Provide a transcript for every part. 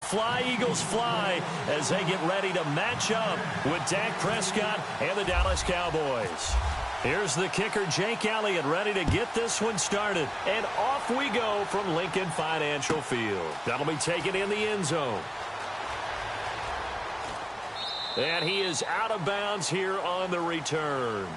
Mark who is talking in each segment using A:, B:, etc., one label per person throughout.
A: fly, Eagles fly, as they get ready to match up with Dak Prescott and the Dallas Cowboys. Here's the kicker, Jake Elliott, ready to get this one started. And off we go from Lincoln Financial Field. That'll be taken in the end zone. And he is out of bounds here on the return.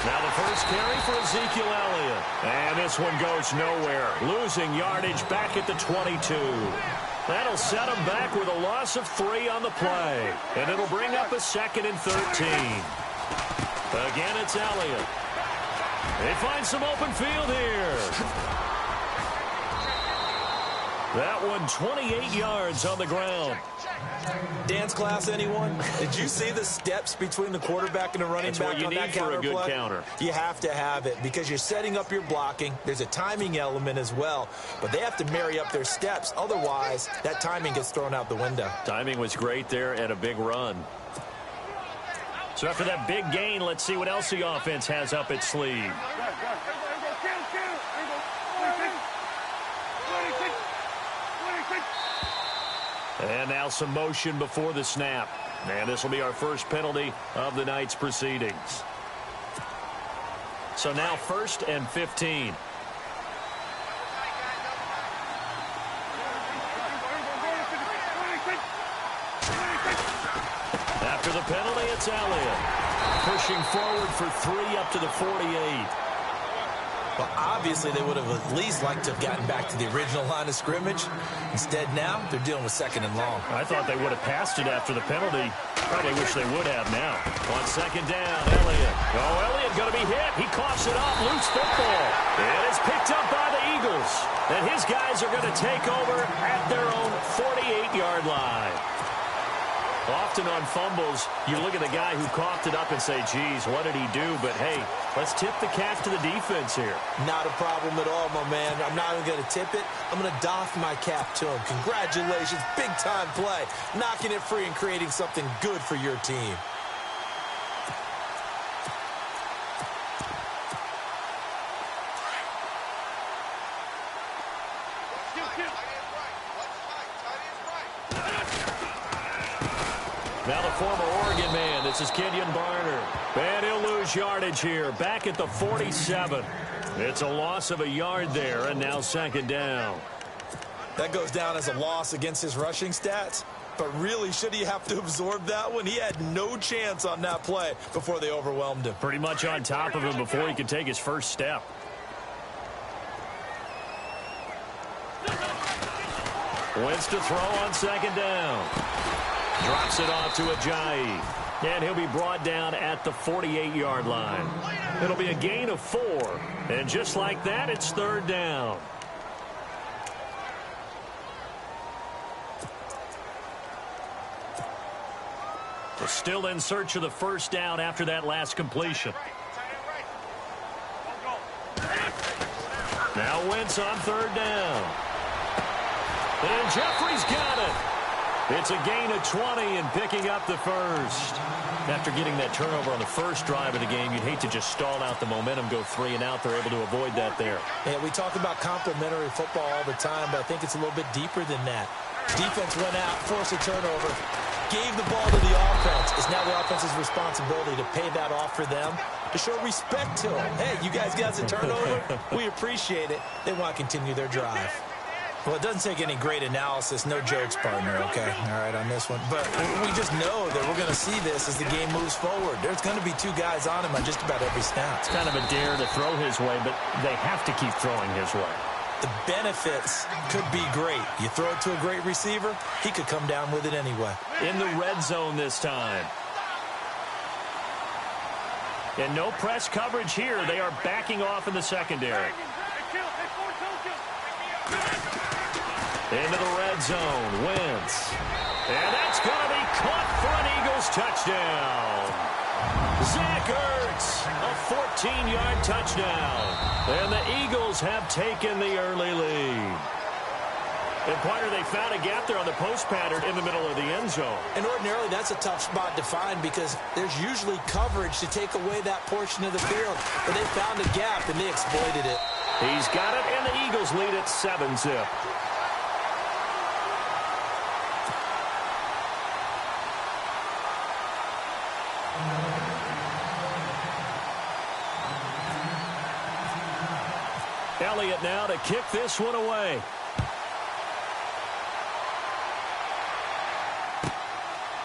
B: Now the first carry for Ezekiel Elliott. And this one goes nowhere. Losing yardage back at the 22. That'll set him back with a loss of 3 on the play. And it'll bring up a 2nd and 13. Again, it's Elliott. They find some open field here. That one 28 yards on the ground.
C: Dance class, anyone? Did you see the steps between the quarterback and the running
B: That's
C: back
B: what you
C: on
B: need
C: that
B: for
C: counter
B: a good
C: play?
B: counter.
C: You have to have it because you're setting up your blocking. There's a timing element as well, but they have to marry up their steps. Otherwise, that timing gets thrown out the window.
B: Timing was great there and a big run.
A: So after that big gain, let's see what else the offense has up its sleeve. And now some motion before the snap. And this will be our first penalty of the night's proceedings. So now 1st and 15. After the penalty, it's Elliott. Pushing forward for 3 up to the 48.
C: Well, obviously, they would have at least liked to have gotten back to the original line of scrimmage. Instead, now, they're dealing with 2nd and long.
A: I thought they would have passed it after the penalty. Probably wish they would have now. On 2nd down, Elliott. Oh, Elliott going to be hit. He coughs it off. Loose football. It is picked up by the Eagles. And his guys are going to take over at their own 48-yard line. Often on fumbles, you look at the guy who coughed it up and say, geez, what did he do? But, hey, let's tip the cap to the defense here.
C: Not a problem at all, my man. I'm not even going to tip it. I'm going to doff my cap to him. Congratulations. Big-time play. Knocking it free and creating something good for your team.
A: Now the former Oregon man, this is Kenyon Barner. And he'll lose yardage here, back at the 47. It's a loss of a yard there, and now 2nd down.
C: That goes down as a loss against his rushing stats. But really, should he have to absorb that one? He had no chance on that play before they overwhelmed him.
A: Pretty much on top of him before he could take his first step. Wentz to throw on 2nd down. Drops it off to Ajayi. And he'll be brought down at the 48-yard line. It'll be a gain of 4. And just like that, it's 3rd down. We're still in search of the first down after that last completion. Now Wentz on 3rd down. And Jeffrey's got it. It's a gain of 20 and picking up the first. After getting that turnover on the first drive of the game, you'd hate to just stall out the momentum, go 3 and out. They're able to avoid that there.
C: Yeah, we talk about complementary football all the time, but I think it's a little bit deeper than that. Defense went out, forced a turnover, gave the ball to the offense. It's now the offense's responsibility to pay that off for them, to show respect to them. Hey, you guys got a turnover? We appreciate it. They want to continue their drive. Well, it doesn't take any great analysis. No jokes, partner, okay? All right, on this one. But we just know that we're going to see this as the game moves forward. There's going to be 2 guys on him on just about every snap.
A: It's kind of a dare to throw his way, but they have to keep throwing his way.
C: The benefits could be great. You throw it to a great receiver, he could come down with it anyway.
A: In the red zone this time. And no press coverage here. They are backing off in the secondary. Into the red zone. Wentz. And that's going to be caught for an Eagles touchdown. Zach Ertz, a 14-yard touchdown. And the Eagles have taken the early lead. And, partner, they found a gap there on the post pattern in the middle of the end zone.
C: And ordinarily, that's a tough spot to find because there's usually coverage to take away that portion of the field. But they found a gap, and they exploited it.
A: He's got it, and the Eagles lead at 7-zip. Elliott now to kick this one away.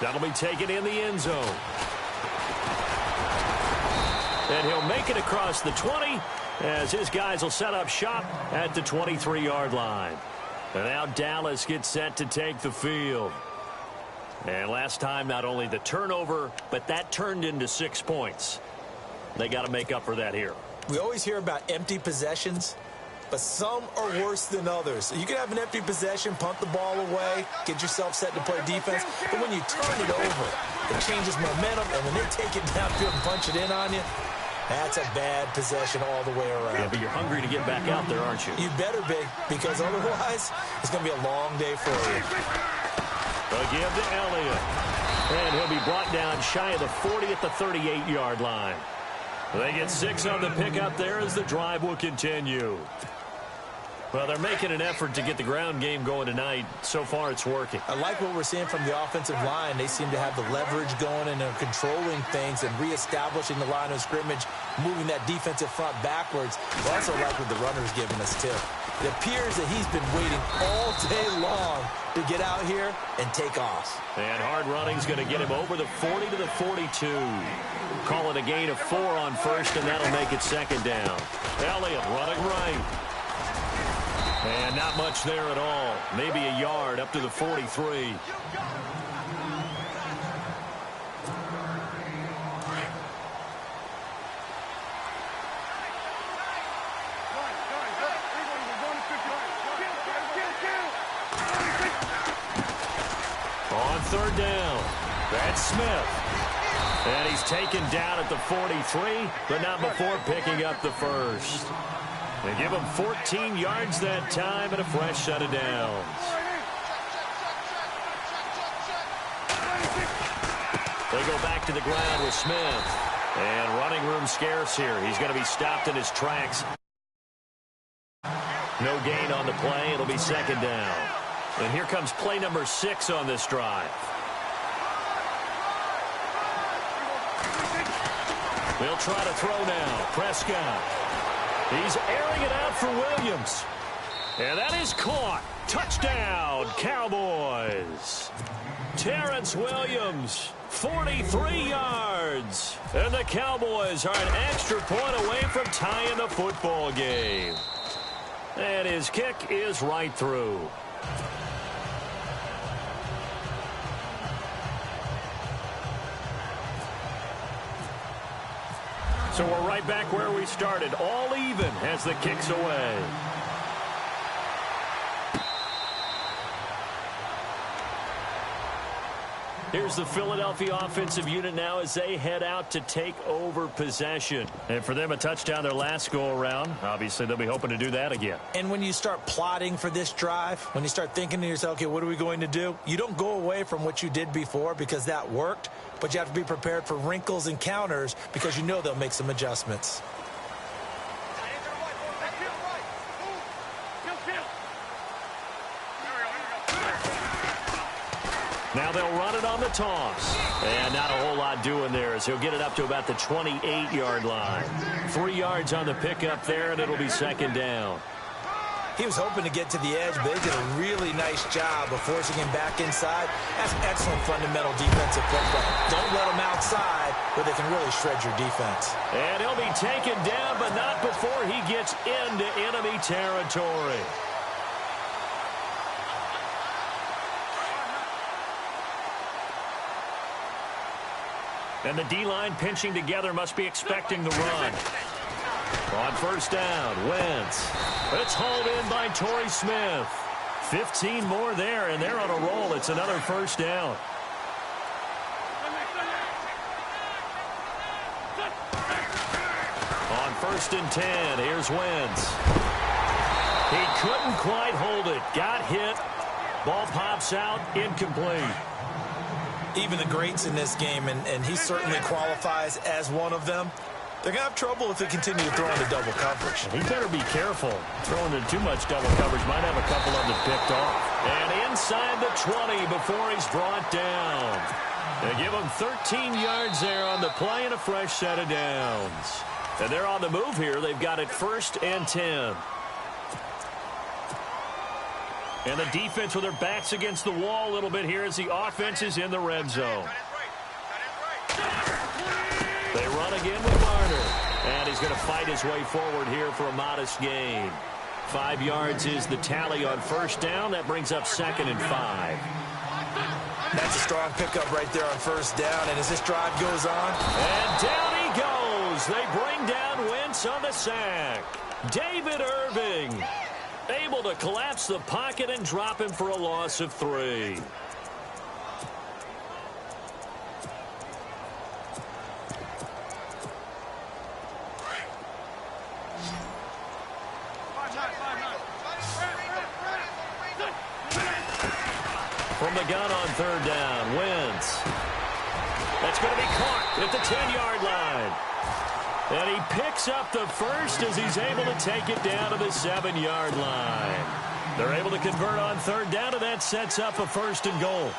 A: That'll be taken in the end zone. And he'll make it across the 20 as his guys will set up shop at the 23-yard line. And now Dallas gets set to take the field. And last time, not only the turnover, but that turned into 6 points. They got to make up for that here.
C: We always hear about empty possessions, but some are worse than others. So you can have an empty possession, punt the ball away, get yourself set to play defense. But when you turn it over, it changes momentum. And when they take it downfield and punch it in on you, that's a bad possession all the way around.
A: Yeah, but you're hungry to get back out there, aren't you?
C: You better be, because otherwise it's going to be a long day for you.
A: A give to Elliott. And he'll be brought down shy of the 40 at the 38-yard line. They get 6 on the pickup there as the drive will continue. Well, they're making an effort to get the ground game going tonight. So far, it's working.
C: I like what we're seeing from the offensive line. They seem to have the leverage going and they're controlling things and reestablishing the line of scrimmage, moving that defensive front backwards. I also like what the runner's giving us, too. It appears that he's been waiting all day long to get out here and take off.
A: And hard running's going to get him over the 40 to the 42. Call it a gain of 4 on first, and that'll make it second down. Elliott running right. And not much there at all. Maybe a yard up to the 43. On third down, that's Smith. And he's taken down at the 43, but not before picking up the first. They give him 14 yards that time and a fresh set of downs. They go back to the ground with Smith. And running room scarce here. He's going to be stopped in his tracks. No gain on the play. It'll be second down. And here comes play number 6 on this drive. They'll try to throw now. Prescott. He's airing it out for Williams. And that is caught. Touchdown, Cowboys. Terrence Williams, 43 yards. And the Cowboys are an extra point away from tying the football game. And his kick is right through. So we're right back where we started, all even as the kick's away. Here's the Philadelphia offensive unit now as they head out to take over possession. And for them, a touchdown their last go-around. Obviously, they'll be hoping to do that again.
C: And when you start plotting for this drive, when you start thinking to yourself, okay, what are we going to do? You don't go away from what you did before because that worked, but you have to be prepared for wrinkles and counters because you know they'll make some adjustments.
A: Now they'll run it on the toss. And not a whole lot doing there as he'll get it up to about the 28-yard line. 3 yards on the pickup there, and it'll be second down.
C: He was hoping to get to the edge, but they did a really nice job of forcing him back inside. That's excellent fundamental defensive football. Don't let him outside where they can really shred your defense.
A: And he'll be taken down, but not before he gets into enemy territory. And the D-line pinching together must be expecting the run. On first down, Wentz. It's hauled in by Torrey Smith. 15 more there, and they're on a roll. It's another first down. On 1st and 10, here's Wentz. He couldn't quite hold it. Got hit. Ball pops out, incomplete.
C: Even the greats in this game, and he certainly qualifies as one of them, they're going to have trouble if they continue to throw into double coverage.
A: He better be careful. Throwing into too much double coverage might have a couple of them picked off. And inside the 20 before he's brought down. They give him 13 yards there on the play and a fresh set of downs. And they're on the move here. They've got it 1st and 10. And the defense with their backs against the wall a little bit here as the offense is in the red zone. They run again with Garner. And he's going to fight his way forward here for a modest gain. 5 yards is the tally on 1st down. That brings up 2nd and 5.
C: That's a strong pickup right there on 1st down. And as this drive goes on.
A: And down he goes. They bring down Wentz on the sack. David Irving able to collapse the pocket and drop him for a loss of 3. From the gun on 3rd down, Wentz. That's going to be caught at the 10-yard line. And he picks up the first as he's able to take it down to the 7-yard line. They're able to convert on 3rd down, and that sets up a 1st and goal.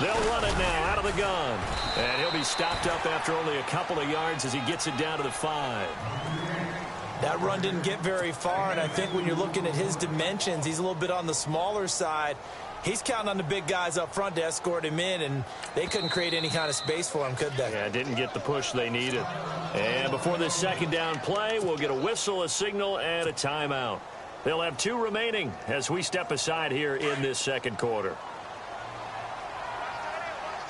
A: They'll run it now out of the gun. And he'll be stopped up after only a couple of yards as he gets it down to the 5.
C: That run didn't get very far, and I think when you're looking at his dimensions, he's a little bit on the smaller side. He's counting on the big guys up front to escort him in, and they couldn't create any kind of space for him, could they?
A: Yeah, didn't get the push they needed. And before this 2nd down play, we'll get a whistle, a signal, and a timeout. They'll have 2 remaining as we step aside here in this 2nd quarter.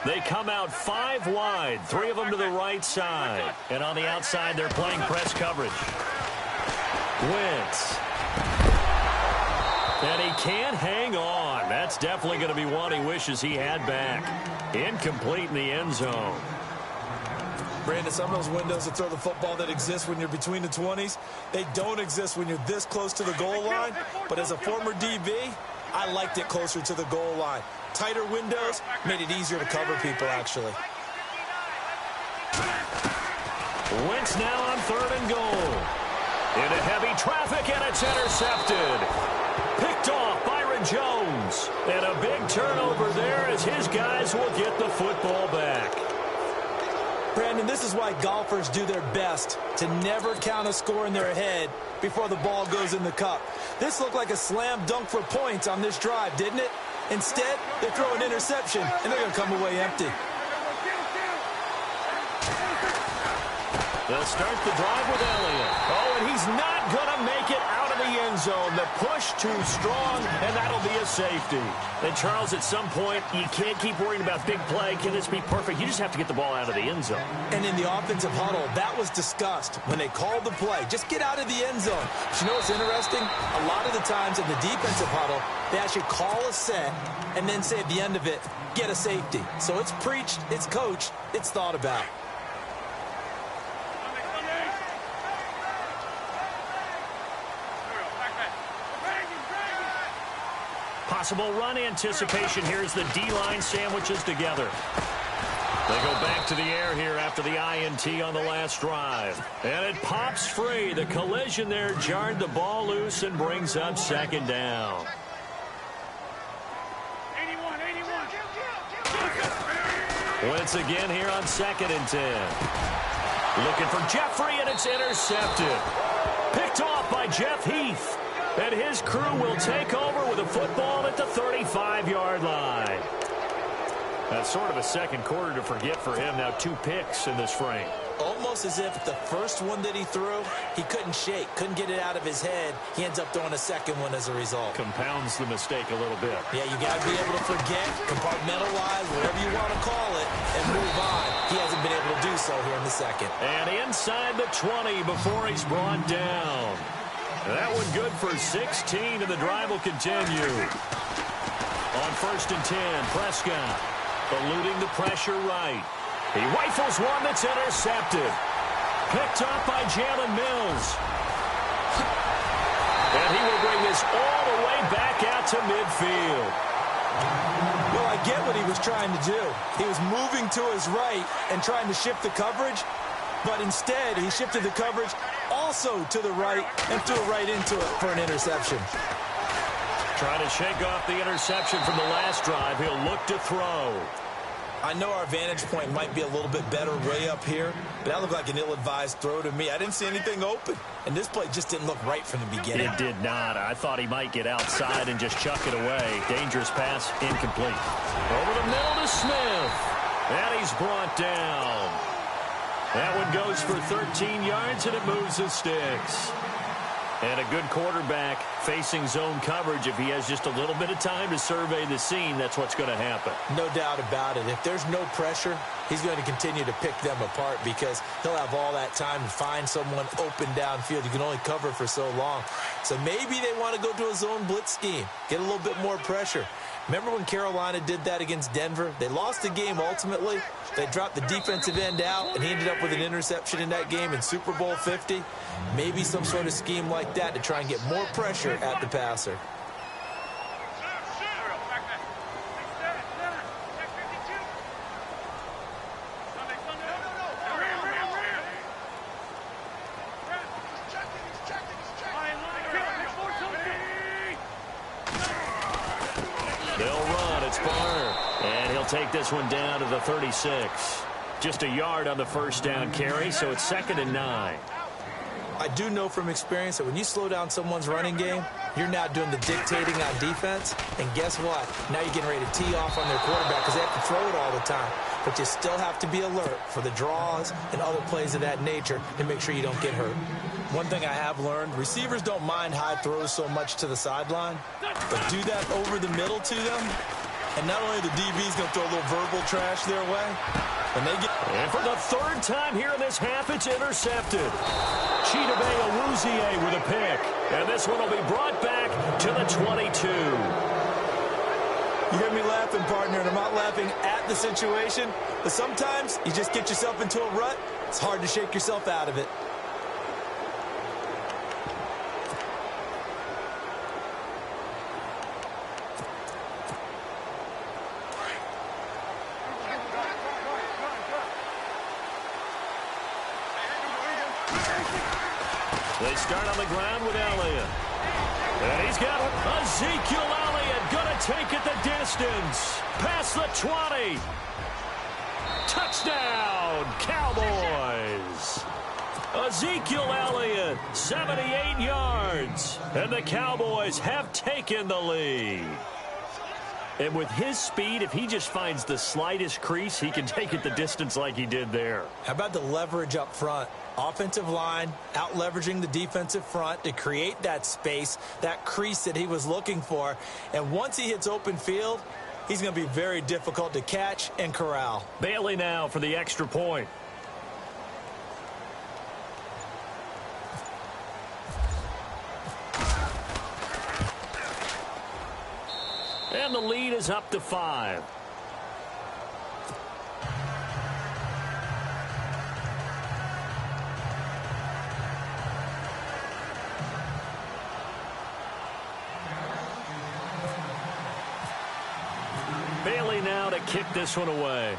A: They come out 5 wide, 3 of them to the right side. And on the outside, they're playing press coverage. Wentz. And he can't hang on. That's definitely going to be one he wishes he had back. Incomplete in the end zone.
C: Brandon, some of those windows to throw the football that exist when you're between the 20s, they don't exist when you're this close to the goal line. But as a former DB, I liked it closer to the goal line. Tighter windows made it easier to cover people, actually.
A: Wentz now on 3rd and goal. Into heavy traffic, and it's intercepted. Picked off Byron Jones. And a big turnover there as his guys will get the football back.
C: Brandon, this is why golfers do their best to never count a score in their head before the ball goes in the cup. This looked like a slam dunk for points on this drive, didn't it? Instead, they throw an interception, and they're going to come away empty.
A: They'll start the drive with Elliott. Oh, and he's not going to make it out of the end zone. The push too strong, and that'll be a safety. And, Charles, at some point, you can't keep worrying about big play. Can this be perfect? You just have to get the ball out of the end zone.
C: And in the offensive huddle, that was discussed when they called the play. Just get out of the end zone. But you know what's interesting? A lot of the times in the defensive huddle, they actually call a set and then say at the end of it, get a safety. So it's preached, it's coached, it's thought about.
A: Possible run anticipation here as the D-line sandwiches together. They go back to the air here after the INT on the last drive. And it pops free. The collision there jarred the ball loose and brings up 2nd down. 81. Once again here on 2nd and 10. Looking for Jeffrey, and it's intercepted. Picked off by Jeff Heath. And his crew will take over with a football at the 35-yard line. That's sort of a second quarter to forget for him. Now 2 picks in this frame.
C: Almost as if the first one that he threw, he couldn't shake, couldn't get it out of his head. He ends up throwing a second one as a result.
A: Compounds the mistake a little bit.
C: Yeah, you got to be able to forget, compartmentalize, whatever you want to call it, and move on. He hasn't been able to do so here in the second.
A: And inside the 20 before he's brought down. That one good for 16, and the drive will continue. On 1st and 10, Prescott eluding the pressure right. He rifles one that's intercepted. Picked up by Jalen Mills. And he will bring this all the way back out to midfield.
C: Well, I get what he was trying to do. He was moving to his right and trying to shift the coverage, but instead he shifted the coverage also to the right and threw it right into it for an interception.
A: Trying to shake off the interception from the last drive. He'll look to throw.
C: I know our vantage point might be a little bit better way up here, but that looked like an ill-advised throw to me. I didn't see anything open, and this play just didn't look right from the beginning.
A: It did not. I thought he might get outside and just chuck it away. Dangerous pass, incomplete. Over the middle to Smith, and he's brought down. That one goes for 13 yards, and it moves the sticks. And a good quarterback facing zone coverage. If he has just a little bit of time to survey the scene, that's what's going to happen.
C: No doubt about it. If there's no pressure, he's going to continue to pick them apart because he'll have all that time to find someone open downfield. You can only cover for so long. So maybe they want to go to a zone blitz scheme, get a little bit more pressure. Remember when Carolina did that against Denver? They lost the game ultimately. They dropped the defensive end out, and he ended up with an interception in that game in Super Bowl 50. Maybe some sort of scheme like that to try and get more pressure at the passer.
A: Take this one down to the 36. Just a yard on the first down carry, so it's 2nd and 9.
C: I do know from experience that when you slow down someone's running game, you're now doing the dictating on defense. And guess what? Now you're getting ready to tee off on their quarterback because they have to throw it all the time. But you still have to be alert for the draws and other plays of that nature to make sure you don't get hurt. One thing I have learned, receivers don't mind high throws so much to the sideline, but do that over the middle to them. And not only the DB's going to throw a little verbal trash their way, when they get...
A: And for the 3rd time here in this half, it's intercepted. Chidobe Awuzie with a pick. And this one will be brought back to the 22.
C: You hear me laughing, partner, and I'm not laughing at the situation, but sometimes you just get yourself into a rut. It's hard to shake yourself out of it.
A: They start on the ground with Elliott. And he's got Ezekiel Elliott going to take it the distance. Past the 20. Touchdown, Cowboys. Ezekiel Elliott, 78 yards. And the Cowboys have taken the lead. And with his speed, if he just finds the slightest crease, he can take it the distance like he did there.
C: How about the leverage up front? Offensive line out leveraging the defensive front to create that space, that crease that he was looking for. And once he hits open field, he's going to be very difficult to catch and corral.
A: Bailey now for the extra point. And the lead is up to 5. Bailey now to kick this one away.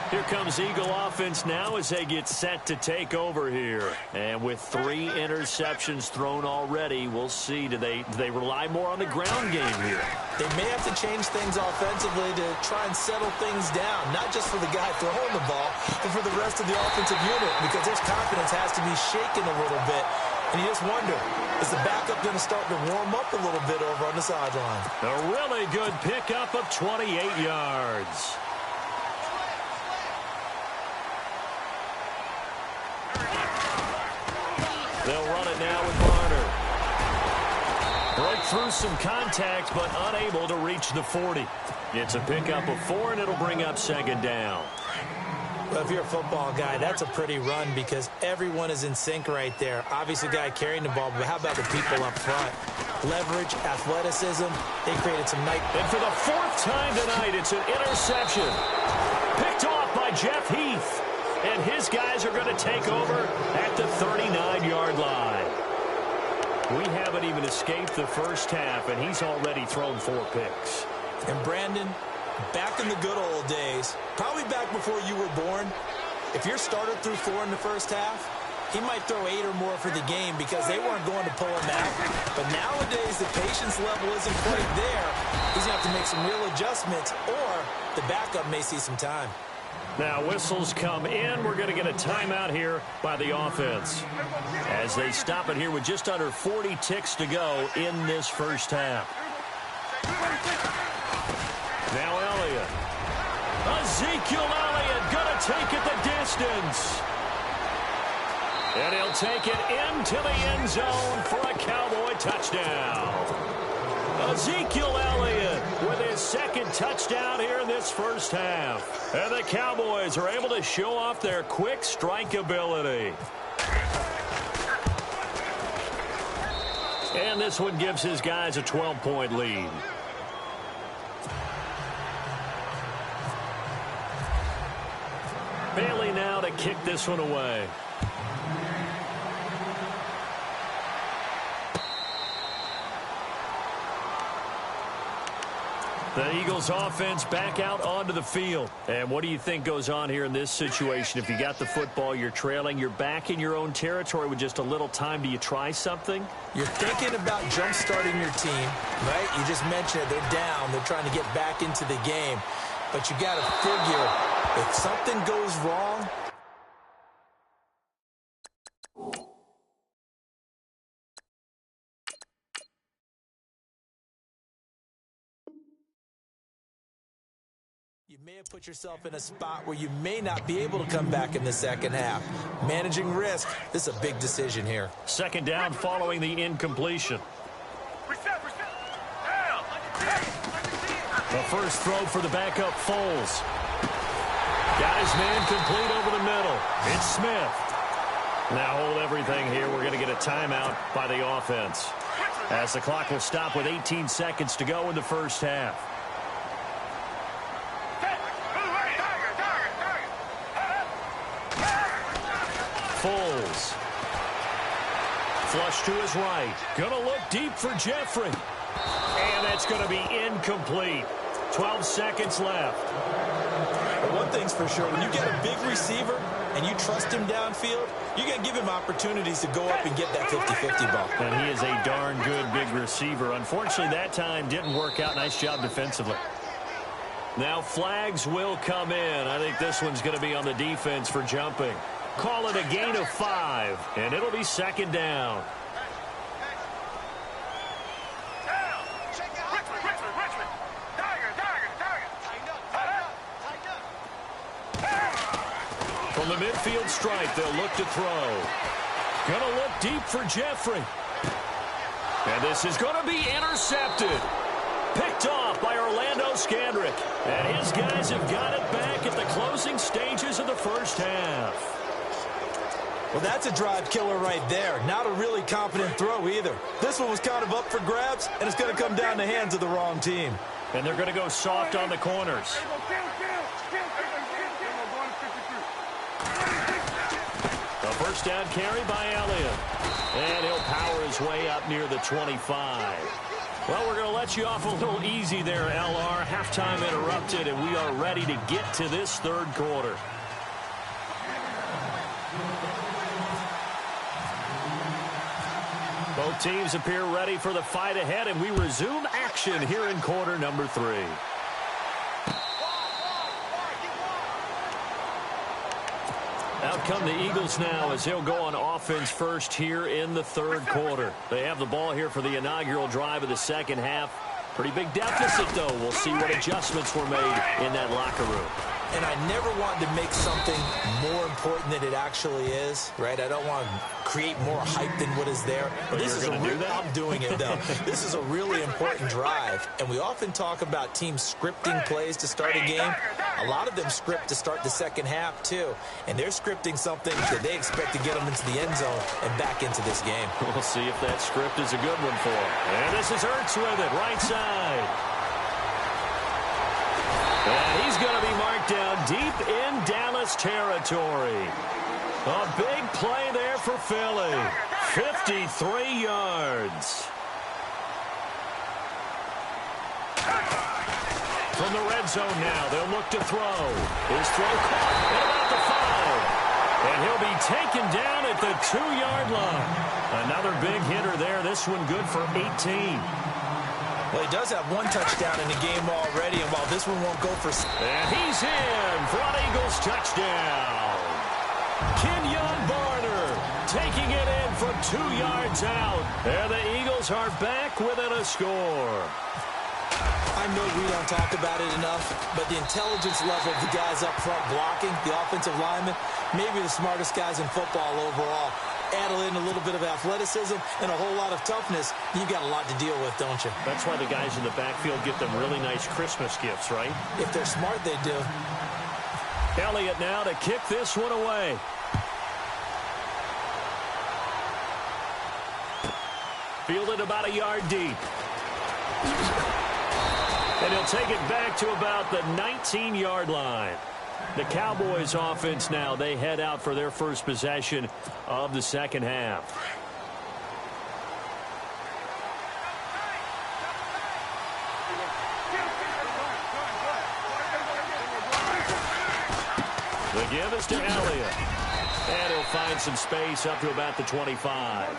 A: Here comes Eagle offense now as they get set to take over here. And with 3 interceptions thrown already, we'll see. Do they rely more on the ground game here?
C: They may have to change things offensively to try and settle things down, not just for the guy throwing the ball, but for the rest of the offensive unit, because his confidence has to be shaken a little bit. And you just wonder, is the backup going to start to warm up a little bit over on the sideline?
A: A really good pickup of 28 yards. They'll run it now with Barner. Broke through some contact, but unable to reach the 40. It's a pickup of 4, and it'll bring up second down.
C: Well, if you're a football guy, that's a pretty run because everyone is in sync right there. Obviously, the guy carrying the ball, but how about the people up front? Leverage, athleticism, they created some night.
A: And for the 4th time tonight, it's an interception. Picked off by Jeff Heath. And his guys are going to take over at the 39-yard line. We haven't even escaped the first half, and he's already thrown 4 picks.
C: And Brandon, back in the good old days, probably back before you were born, if your starter threw 4 in the first half, he might throw 8 or more for the game because they weren't going to pull him out. But nowadays, the patience level isn't quite there. He's going to have to make some real adjustments, or the backup may see some time.
A: Now whistles come in. We're going to get a timeout here by the offense as they stop it here with just under 40 ticks to go in this first half. Now Elliott. Ezekiel Elliott going to take it the distance. And he'll take it into the end zone for a Cowboy touchdown. Ezekiel Elliott with his 2nd touchdown here in this first half. And the Cowboys are able to show off their quick strike ability. And this one gives his guys a 12-point lead. Bailey now to kick this one away. The Eagles offense back out onto the field. And what do you think goes on here in this situation? If you got the football, you're trailing, you're back in your own territory with just a little time. Do you try something?
C: You're thinking about jump-starting your team, right? You just mentioned it. They're down. They're trying to get back into the game. But you got to figure if something goes wrong, you may have put yourself in a spot where you may not be able to come back in the second half. Managing risk, this is a big decision here.
A: Second down following the incompletion. The first throw for the backup, Foles. Got his man complete over the middle. It's Smith. Now hold everything here. We're going to get a timeout by the offense, as the clock will stop with 18 seconds to go in the first half. Foles. Flush to his right. Gonna look deep for Jeffrey. And that's gonna be incomplete. 12 seconds left.
C: But one thing's for sure, when you get a big receiver and you trust him downfield, you're going to give him opportunities to go up and get that 50-50 ball.
A: And he is a darn good big receiver. Unfortunately, that time didn't work out. Nice job defensively. Now flags will come in. I think this one's going to be on the defense for jumping. Call it a gain of 5, and it'll be second down. From the midfield stripe, they'll look to throw. Gonna look deep for Jeffrey. And this is gonna be intercepted. Picked off by Orlando Scandrick. And his guys have got it back at the closing stages of the first half.
C: Well, that's a drive killer right there. Not a really confident throw either. This one was kind of up for grabs, and it's going to come down the hands of the wrong team.
A: And they're going to go soft on the corners. The first down carry by Elliott. And he'll power his way up near the 25. Well, we're going to let you off a little easy there, LR. Halftime interrupted, and we are ready to get to this third quarter. Both teams appear ready for the fight ahead, and we resume action here in quarter number 3. Out come the Eagles now as they'll go on offense first here in the third quarter. They have the ball here for the inaugural drive of the second half. Pretty big deficit, though. We'll see what adjustments were made in that locker room.
C: And I never wanted to make something more important than it actually is, right? I don't want to create more hype than what is there. But this is I'm doing it, though. This is a really important drive. And we often talk about teams scripting plays to start a game. A lot of them script to start the second half, too. And they're scripting something that they expect to get them into the end zone and back into this game.
A: We'll see if that script is a good one for them. And this is Ertz with it, right side. And he's going to be marked down deep in Dallas territory. A big play there for Philly. 53 yards. From the red zone now, they'll look to throw. His throw caught at about the 5. And he'll be taken down at the 2-yard line. Another big hitter there. This one good for 18.
C: Well, he does have one touchdown in the game already, and while this one won't go for...
A: And he's in for an Eagles touchdown. Kenyon Barner taking it in from 2 yards out. And the Eagles are back within a score.
C: I know we don't talk about it enough, but the intelligence level of the guys up front blocking, the offensive linemen, maybe the smartest guys in football overall. Add in a little bit of athleticism and a whole lot of toughness, you've got a lot to deal with, don't you?
A: That's why the guys in the backfield get them really nice Christmas gifts, right?
C: If they're smart, they do.
A: Elliott now to kick this one away. Fielded about a yard deep. And he'll take it back to about the 19-yard line. The Cowboys offense now, they head out for their first possession of the second half. The give is to Elliott. And he'll find some space up to about the 25.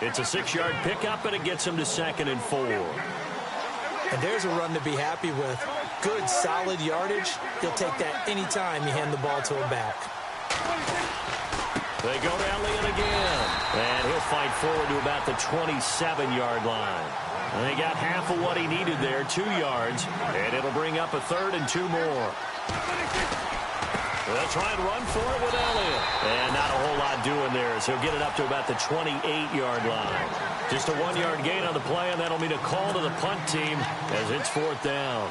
A: It's a 6-yard pickup, and it gets him to 2nd and 4.
C: And there's a run to be happy with. Good, solid yardage. He'll take that any time you hand the ball to him back.
A: They go to Elliott again. And he'll fight forward to about the 27-yard line. And they got half of what he needed there, 2 yards. And it'll bring up a 3rd and 2 more. They'll try and run for it with Elliott. And not a whole lot doing there, as he'll get it up to about the 28-yard line. Just a 1-yard gain on the play, and that'll mean a call to the punt team as it's 4th down.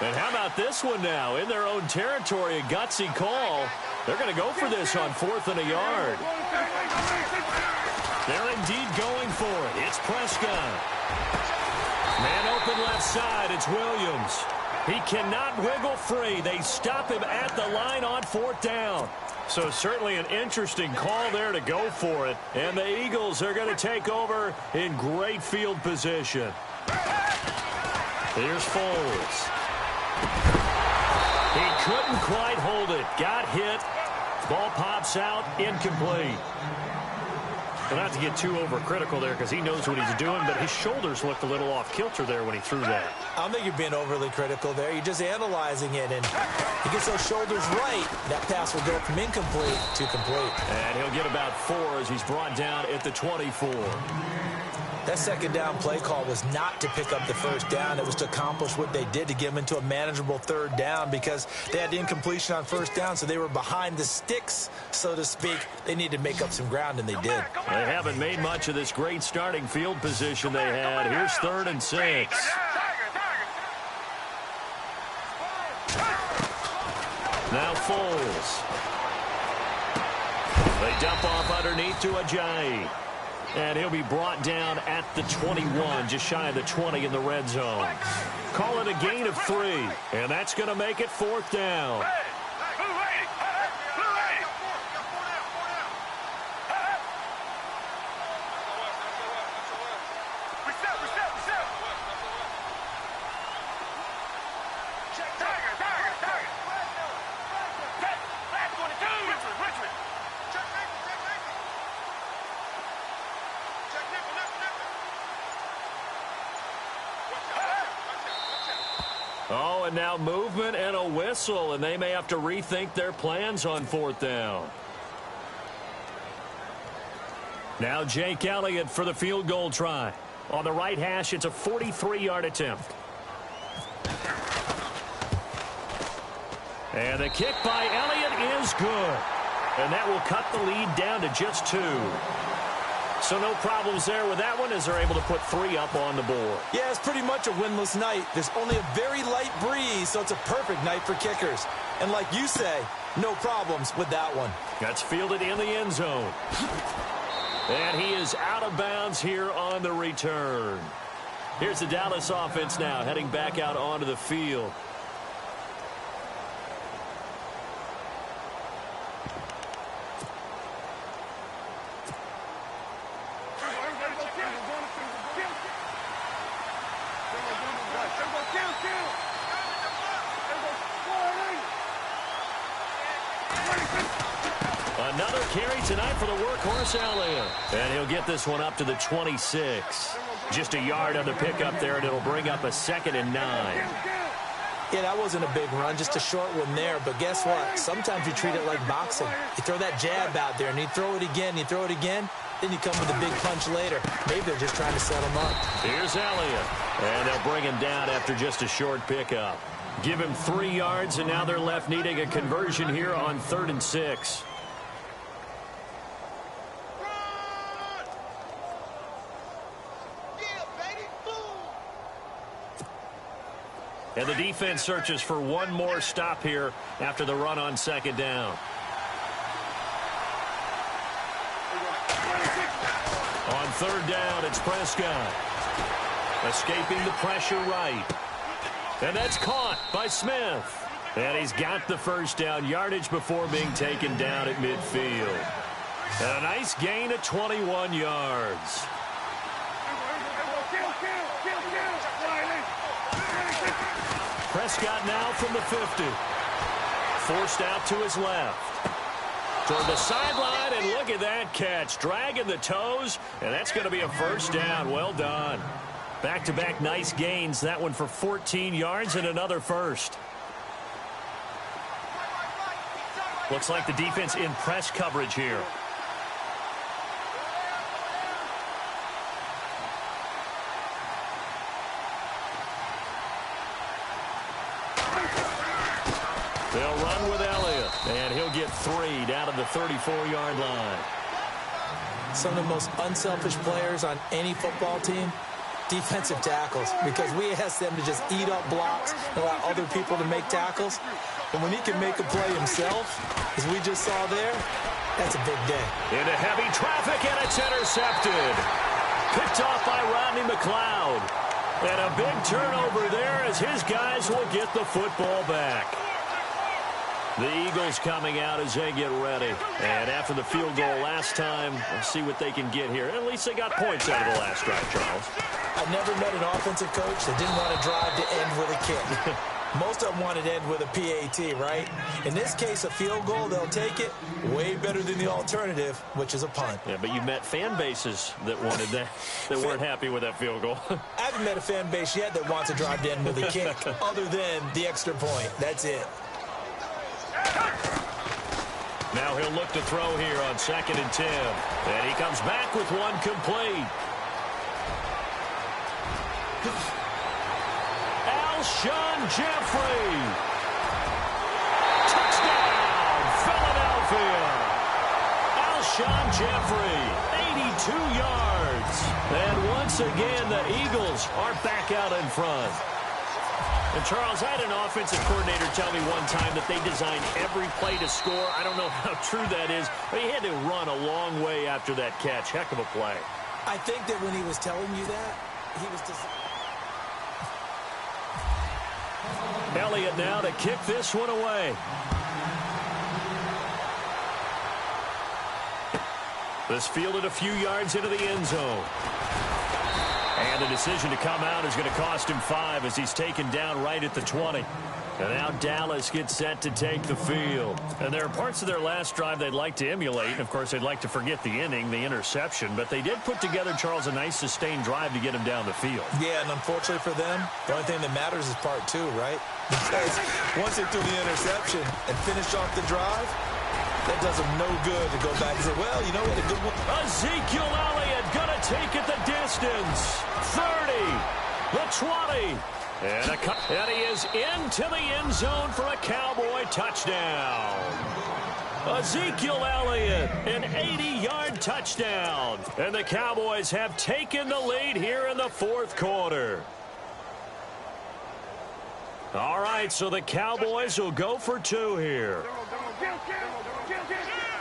A: And how about this one now? In their own territory, a gutsy call. They're going to go for this on 4th and a yard. They're indeed going for it. It's Prescott. Man open left side. It's Williams. He cannot wiggle free. They stop him at the line on 4th down. So certainly an interesting call there to go for it. And the Eagles are going to take over in great field position. Here's Foles. He couldn't quite hold it. Got hit. Ball pops out. Incomplete. Well, not to get too overcritical there because he knows what he's doing, but his shoulders looked a little off kilter there when he threw that.
C: I don't think you're being overly critical there. You're just analyzing it, and he gets those shoulders right. That pass will go from incomplete to complete.
A: And he'll get about 4 as he's brought down at the 24.
C: That second down play call was not to pick up the first down. It was to accomplish what they did to get them into a manageable 3rd down because they had the incompletion on 1st down, so they were behind the sticks, so to speak. They needed to make up some ground, and they did.
A: They haven't made much of this great starting field position they had. Here's 3rd and 6. Now Foles. They dump off underneath to Ajayi. And he'll be brought down at the 21, just shy of the 20 in the red zone. Call it a gain of 3, and that's going to make it 4th down. Oh, and now movement and a whistle, and they may have to rethink their plans on 4th down. Now Jake Elliott for the field goal try. On the right hash, it's a 43-yard attempt. And the kick by Elliott is good. And that will cut the lead down to just 2. So no problems there with that one as they're able to put 3 up on the board.
C: Yeah, it's pretty much a winless night. There's only a very light breeze, so it's a perfect night for kickers. And like you say, no problems with that one.
A: That's fielded in the end zone. And he is out of bounds here on the return. Here's the Dallas offense now heading back out onto the field. Another carry tonight for the workhorse Elliott. And he'll get this one up to the 26. Just a yard on the pickup there, and it'll bring up a 2nd and 9.
C: Yeah, that wasn't a big run, just a short one there. But guess what? Sometimes you treat it like boxing. You throw that jab out there, and you throw it again, then you come with a big punch later. Maybe they're just trying to set him up.
A: Here's Elliott. And they'll bring him down after just a short pickup. Give him 3 yards, and now they're left needing a conversion here on 3rd and 6. And the defense searches for one more stop here after the run on 2nd down. On 3rd down, it's Prescott. Escaping the pressure right. And that's caught by Smith. And he's got the 1st down, yardage before being taken down at midfield. And a nice gain of 21 yards. Prescott now from the 50. Forced out to his left. Toward the sideline, and look at that catch. Dragging the toes, and that's going to be a 1st down. Well done. Back-to-back nice gains. That one for 14 yards and another 1st. Looks like the defense in press coverage here. They'll run with Elliott, and he'll get 3 down to the 34-yard line.
C: Some of the most unselfish players on any football team, defensive tackles, because we ask them to just eat up blocks and allow other people to make tackles. And when he can make a play himself, as we just saw there, that's a big day.
A: Into heavy traffic, and it's intercepted. Picked off by Rodney McLeod. And a big turnover there as his guys will get the football back. The Eagles coming out as they get ready. And after the field goal last time, we'll see what they can get here. At least they got points out of the last drive, Charles.
C: I've never met an offensive coach that didn't want to drive to end with a kick. Most of them wanted to end with a PAT, right? In this case, a field goal, they'll take it. Way better than the alternative, which is a punt.
A: Yeah, but you've met fan bases that wanted that, that weren't happy with that field goal.
C: I haven't met a fan base yet that wants to drive to end with a kick, other than the extra point. That's it.
A: Now he'll look to throw here on 2nd and 10. And he comes back with one complete. Alshon Jeffrey. Touchdown, Philadelphia. Alshon Jeffrey, 82 yards. And once again, the Eagles are back out in front. And, Charles, I had an offensive coordinator tell me one time that they designed every play to score. I don't know how true that is, but he had to run a long way after that catch. Heck of a play.
C: I think that when he was telling you that, he was just...
B: Elliott now to kick this one away. This fielded a few yards into the end zone. And the decision to come out is going to cost him 5 as he's taken down right at the 20. And now Dallas gets set to take the field. And there are parts of their last drive they'd like to emulate. And, of course, they'd like to forget the inning, the interception. But they did put together, Charles, a nice sustained drive to get him down the field.
C: Yeah, and unfortunately for them, the only thing that matters is part 2, right? Because once they threw the interception and finished off the drive, that does them no good to go back and say, well, you know what, a good one.
B: Ezekiel Elliott going to take it the distance. 30, the 20. And he is into the end zone for a Cowboy touchdown. Ezekiel Elliott, an 80-yard touchdown. And the Cowboys have taken the lead here in the fourth quarter. All right, so the Cowboys will go for 2 here.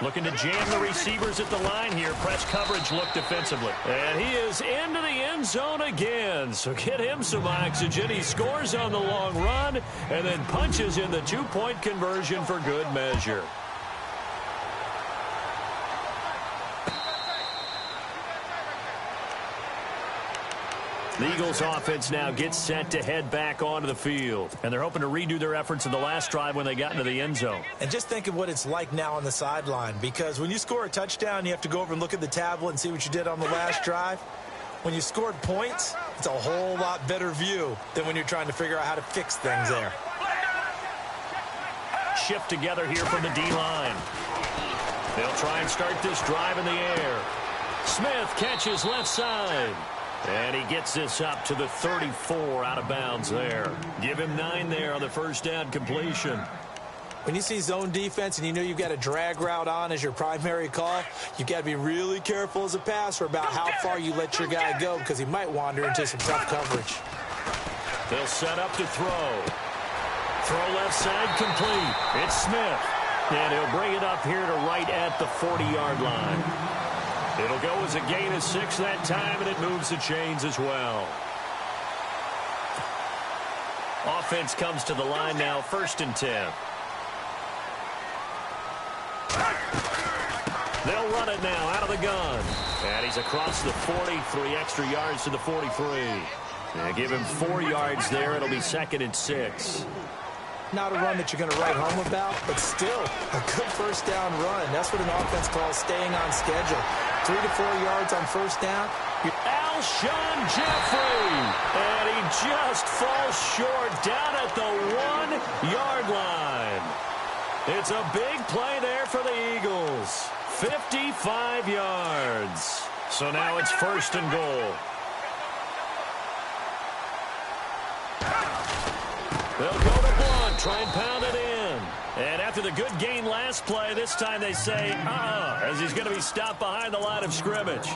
B: Looking to jam the receivers at the line here. Press coverage look defensively. And he is into the end zone again. So get him some oxygen. He scores on the long run and then punches in the 2-point conversion for good measure. The Eagles offense now gets set to head back onto the field. And they're hoping to redo their efforts in the last drive when they got into the end zone.
C: And just think of what it's like now on the sideline. Because when you score a touchdown, you have to go over and look at the tablet and see what you did on the last drive. When you scored points, it's a whole lot better view than when you're trying to figure out how to fix things there.
B: Shift together here from the D-line. They'll try and start this drive in the air. Smith catches left side. And he gets this up to the 34 out of bounds there. Give him 9 there on the first down completion.
C: When you see zone defense and you know you've got a drag route on as your primary call, you've got to be really careful as a passer about how far you let your guy go because he might wander into some tough coverage.
B: They'll set up to throw. Throw left side complete. It's Smith. And he'll bring it up here to right at the 40-yard line. It'll go as a gain of 6 that time, and it moves the chains as well. Offense comes to the line now, 1st and 10. They'll run it now out of the gun. And he's across the 40, 3 extra yards to the 43. And give him 4 yards there. It'll be 2nd and 6.
C: Not a run that you're going to write home about, but still a good first down run. That's what an offense calls staying on schedule. 3 to 4 yards on first down.
B: Alshon Jeffrey, and he just falls short down at the 1-yard line. It's a big play there for the Eagles. 55 yards. So now it's 1st and goal. They'll go to Blunt, try and pound it in. And after the good gain last play, this time they say, as he's going to be stopped behind the line of scrimmage.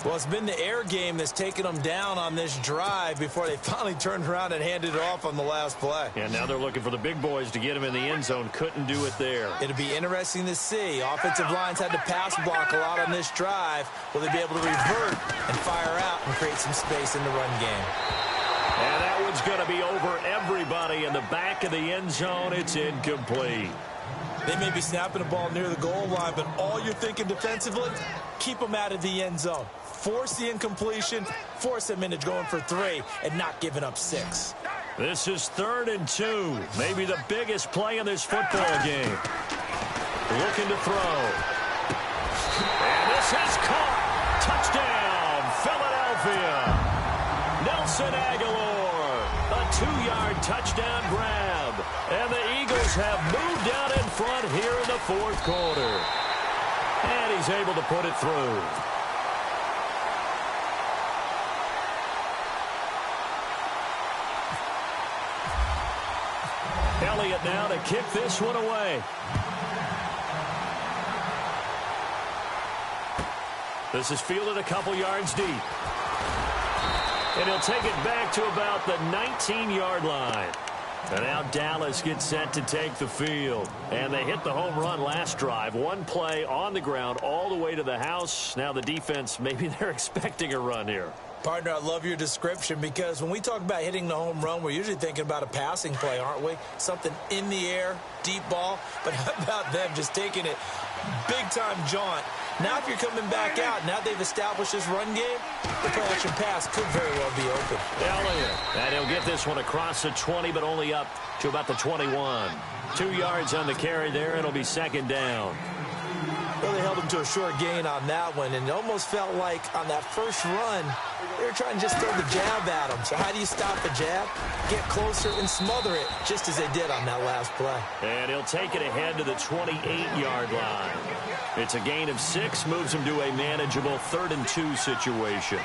C: Well, it's been the air game that's taken them down on this drive before they finally turned around and handed it off on the last play.
B: And now they're looking for the big boys to get him in the end zone. Couldn't do it there.
C: It'll be interesting to see. Offensive lines had to pass block a lot on this drive. Will they be able to revert and fire out and create some space in the run game?
B: And that one's going to be over everybody in the back of the end zone. It's incomplete.
C: They may be snapping the ball near the goal line, but all you're thinking defensively, keep them out of the end zone. Force the incompletion, force them into going for 3, and not giving up 6.
B: This is 3rd and 2. Maybe the biggest play in this football game. Looking to throw. And this is caught. Touchdown, Philadelphia. Nelson Aguilar, a 2-yard touchdown grab. And the Eagles have moved out in front here in the fourth quarter. And he's able to put it through. Elliott now to kick this one away. This is fielded a couple yards deep. And he'll take it back to about the 19-yard line.
A: And now Dallas gets set to take the field. And they hit the home run last drive. One play on the ground all the way to the house. Now the defense, maybe they're expecting a run here.
C: Partner, I love your description because when we talk about hitting the home run, we're usually thinking about a passing play, aren't we? Something in the air, deep ball. But how about them just taking it big-time jaunt? Now if you're coming back out, now they've established this run game, the play-action pass could very well be open.
A: Elliott, and he'll get this one across the 20, but only up to about the 21. 2 yards on the carry there. It'll be second down.
C: Well, they held him to a short gain on that one, and it almost felt like on that first run, they were trying to just throw the jab at him. So how do you stop the jab? Get closer and smother it, just as they did on that last play.
A: And he'll take it ahead to the 28-yard line. It's a gain of 6, moves him to a manageable 3rd and 2 situation.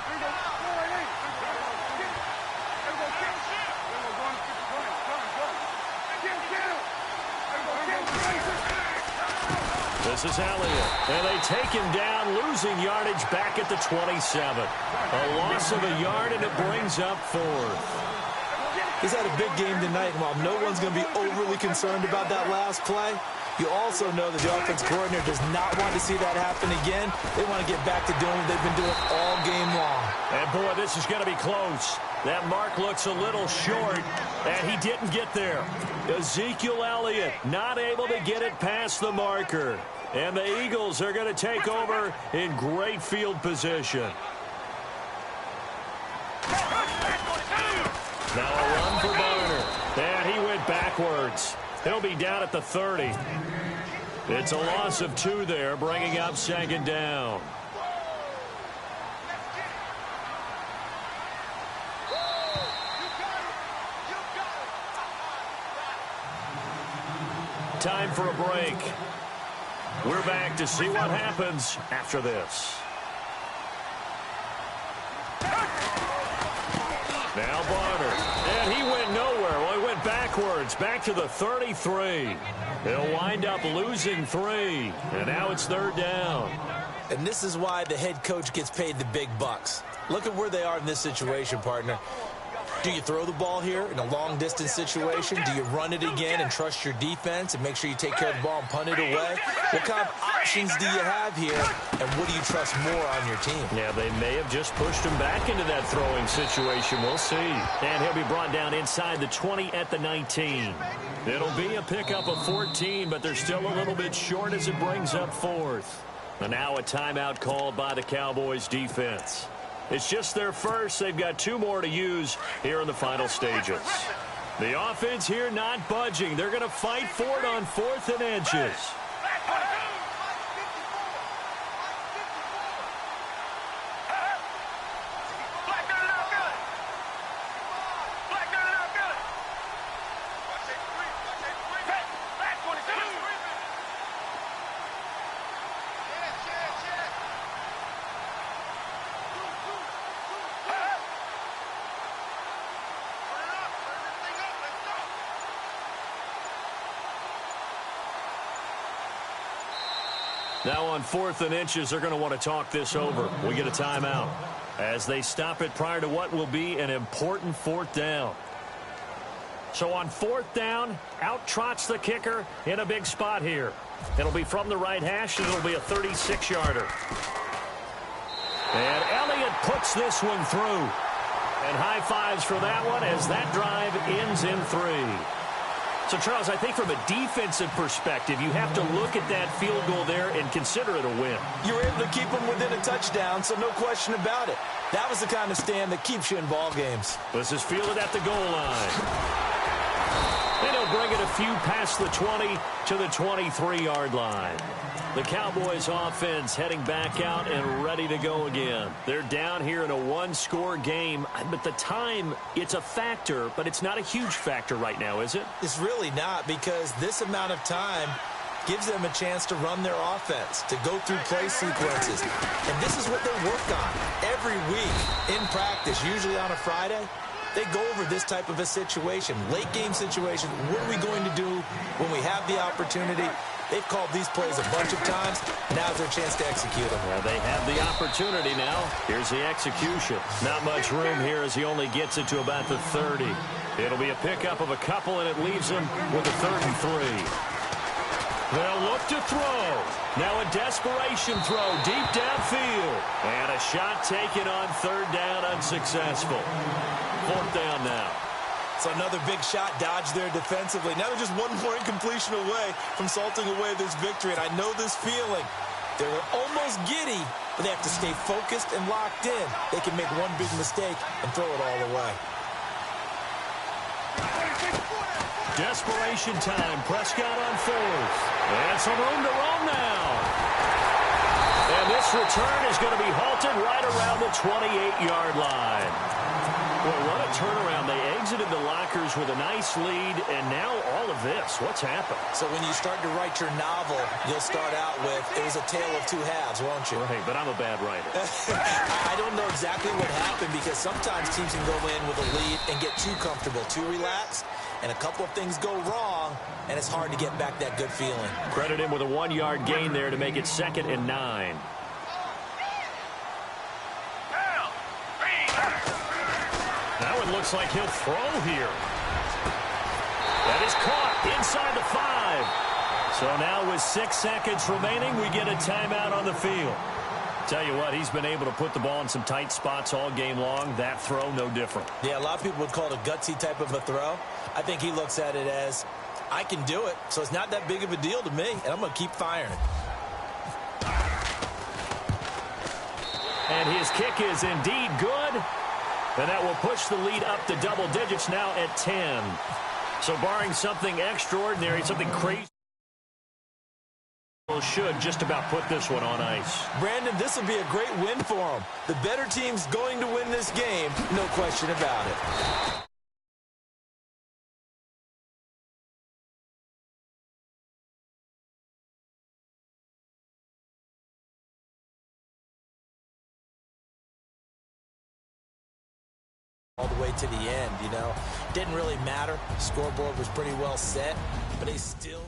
A: This is Elliott, and they take him down, losing yardage back at the 27. A loss of a yard, and it brings up 4th.
C: He's had a big game tonight, and while no one's going to be overly concerned about that last play, you also know that the offense coordinator does not want to see that happen again. They want to get back to doing what they've been doing all game long.
A: And, boy, this is going to be close. That mark looks a little short, and he didn't get there. Ezekiel Elliott not able to get it past the marker. And the Eagles are going to take over in great field position. Now a run for Barner. And he went backwards. He'll be down at the 30. It's a loss of 2 there, bringing up second down. Time for a break. We're back to see what happens after this. Now Barner. And he went nowhere. Well, he went backwards. Back to the 33. He'll wind up losing 3. And now it's 3rd down.
C: And this is why the head coach gets paid the big bucks. Look at where they are in this situation, partner. Do you throw the ball here in a long-distance situation? Do you run it again and trust your defense and make sure you take care of the ball and punt it away? What kind of options do you have here, and what do you trust more on your team?
A: Yeah, they may have just pushed him back into that throwing situation. We'll see. And he'll be brought down inside the 20 at the 19. It'll be a pickup of 14, but they're still a little bit short as it brings up 4th. And now a timeout called by the Cowboys defense. It's just their first. They've got 2 more to use here in the final stages. The offense here not budging. They're going to fight for it on 4th and inches. Now on 4th and inches, they're going to want to talk this over. We get a timeout as they stop it prior to what will be an important 4th down. So on 4th down, out trots the kicker in a big spot here. It'll be from the right hash, and it'll be a 36-yarder. And Elliott puts this one through. And high fives for that one as that drive ends in 3. So, Charles, I think from a defensive perspective, you have to look at that field goal there and consider it a win. You were able to keep them within a touchdown, so no question about it. That was the kind of stand that keeps you in ball games. This is fielded at the goal line. And he'll bring it a few past the 20 to the 23-yard line. The Cowboys offense heading back out and ready to go again. They're down here in a 1-score game, but the time, it's a factor, but it's not a huge factor right now, is it? It's really not, because this amount of time gives them a chance to run their offense, to go through play sequences. And this is what they work on every week in practice, usually on a Friday. They go over this type of a situation, late game situation. What are we going to do when we have the opportunity?
C: They've called these plays a bunch of times. Now's their chance to execute them.
A: Well, they have the opportunity now. Here's the execution. Not much room here as he only gets it to about the 30. It'll be a pickup of a couple, and it leaves him with a 3rd and 3. They'll look to throw. Now a desperation throw deep downfield. And a shot taken on 3rd down, unsuccessful. 4th down now.
C: So another big shot dodged there defensively. Now they're just one more incompletion away from salting away this victory. And I know this feeling. They're almost giddy, but they have to stay focused and locked in. They can make one big mistake and throw it all away.
A: Desperation time. Prescott on 4th. And some room to roam now. And this return is going to be halted right around the 28-yard line. Well, what a turnaround. They exited the lockers with a nice lead, and now all of this. What's happened?
C: So when you start to write your novel, you'll start out with, it was a tale of 2 halves, won't you?
A: Right, but I'm a bad writer.
C: I don't know exactly what happened because sometimes teams can go in with a lead and get too comfortable, too relaxed, and a couple of things go wrong, and it's hard to get back that good feeling.
A: Credit him with a 1-yard gain there to make it 2nd and 9. Now it looks like he'll throw here. That is caught inside the 5. So now with 6 seconds remaining, we get a timeout on the field. Tell you what, he's been able to put the ball in some tight spots all game long. That throw, no different.
C: Yeah, a lot of people would call it a gutsy type of a throw. I think he looks at it as, I can do it, so it's not that big of a deal to me, and I'm going to keep firing.
A: And his kick is indeed good. And that will push the lead up to double digits now at 10. So barring something extraordinary, something crazy, should just about put this one on ice.
C: Brandon, this will be a great win for him. The better team's going to win this game, no question about it. All the way to the end, you know. Didn't really matter. Scoreboard was pretty well set, but they still